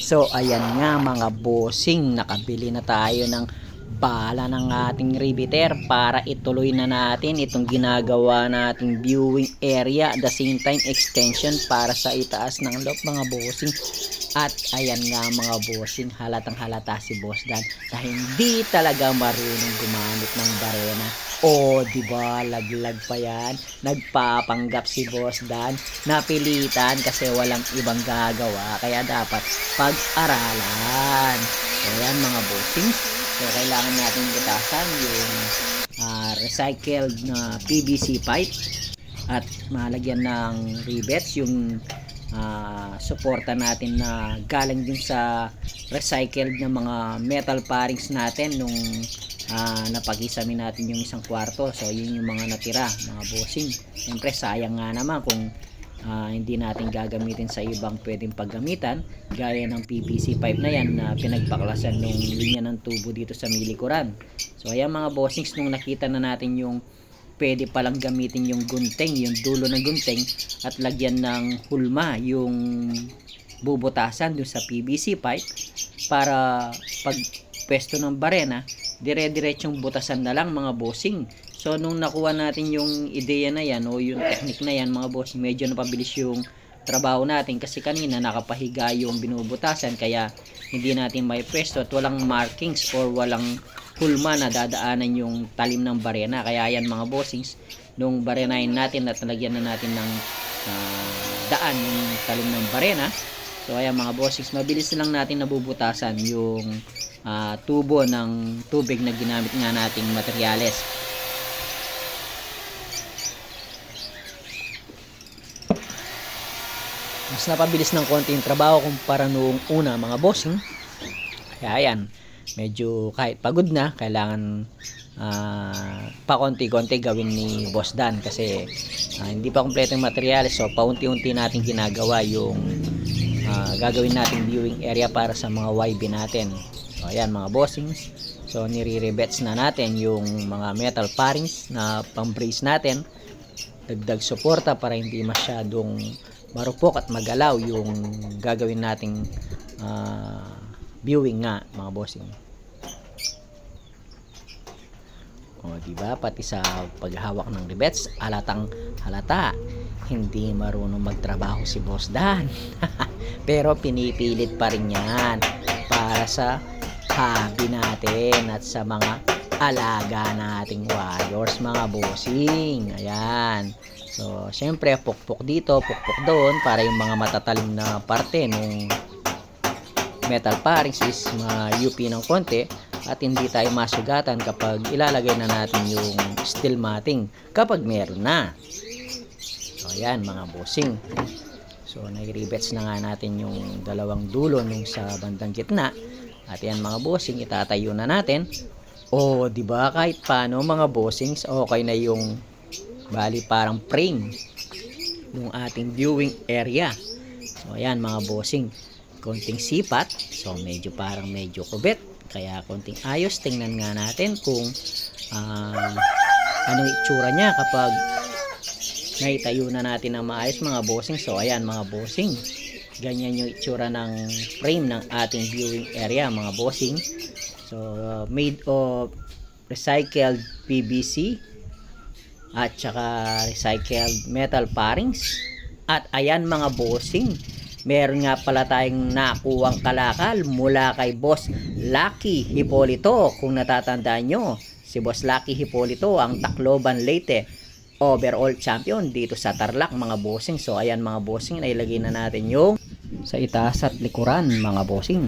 So ayan nga mga bossing, nakabili na tayo ng bala ng ating riveter para ituloy na natin itong ginagawa nating viewing area, at the same time extension para sa itaas ng loop mga bossing. At ayan nga mga bossing, halatang halata si Boss Dan na hindi talaga marunong gumamit ng barena. O diba, laglag pa yan, nagpapanggap si Boss Dan, napilitan kasi walang ibang gagawa, kaya dapat pag-aralan. Ayan mga bossing, so kailangan natin butasan yung recycled na PVC pipe at malagyan ng rivets yung suporta natin na galing din sa recycled na mga metal parings natin nung napag-isami natin yung isang kwarto. So yun yung mga natira mga bossing. Siyempre sayang nga naman kung hindi natin gagamitin sa ibang pwedeng paggamitan, gaya ng PVC pipe na yan na pinagbaklasan ng linya ng tubo dito sa milikuran. So ayan mga bossings, nung nakita na natin yung pwede palang gamitin yung gunting, yung dulo ng gunting, at lagyan ng hulma yung bubutasan dun sa PVC pipe para pag pwesto ng barena, dire-diretsong butasan na lang mga bossing. So nung nakuha natin yung ideya na yan o yung technique na yan mga bossing, medyo napabilis yung trabaho natin kasi kanina nakapahiga yung binubutasan, kaya hindi natin may pwesto at walang markings or walang hulma na dadaanan yung talim ng barena. Kaya yan mga bossings, nung barenahin natin at nalagyan na natin ng daan yung talim ng barena, so ayan mga bossings, mabilis lang natin nabubutasan yung tubo ng tubig na ginamit nga nating materyales. Mas napabilis ng konti yung trabaho kumpara noong una mga bossing. Kaya ayan, medyo kahit pagod na, kailangan pa konti-konti gawin ni Boss Dan kasi hindi pa kompleto yung materials. So paunti-unti natin ginagawa yung gagawin nating viewing area para sa mga YB natin. So ayan mga bossings, so nire-rivets na natin yung mga metal parings na pang-brace natin, dagdag suporta para hindi masyadong marupok at magalaw yung gagawin nating viewing nga mga bossing. O diba, pati sa paghawak ng rivets, halatang halata hindi marunong magtrabaho si Boss Dan. Pero pinipilit pa rin yan para sa hobby natin at sa mga alaga nating warriors mga bossing. Ayan, so syempre pukpok dito, pukpok doon para yung mga matatalim na parte ng metal parings is ma-UP ng konti at hindi tayo masugatan kapag ilalagay na natin yung steel matting kapag meron na. So ayan mga bossing, so nai-rivets na nga natin yung dalawang dulo nung sa bandang gitna. At yan mga bossing, itatayo na natin. O diba, kahit paano mga bossings, okay na yung bali parang frame yung ating viewing area. So ayan mga bossing, konting sipat, so medyo parang medyo kubet, kaya konting ayos. Tingnan nga natin kung anong itsura niya kapag naitayo na natin ng maayos mga bossing. So ayan mga bossing, ganyan yung itsura ng frame ng ating viewing area mga bossing. So made of recycled PVC at saka recycled metal parings. At ayan mga bossing, meron nga pala tayong nakuwang kalakal mula kay Boss Lucky Hipolito. Kung natatandaan nyo, si Boss Lucky Hipolito ang Tacloban Leyte overall champion dito sa Tarlac mga bossing. So ayan mga bossing, nailagay na natin yung sa itaas at likuran mga bossing.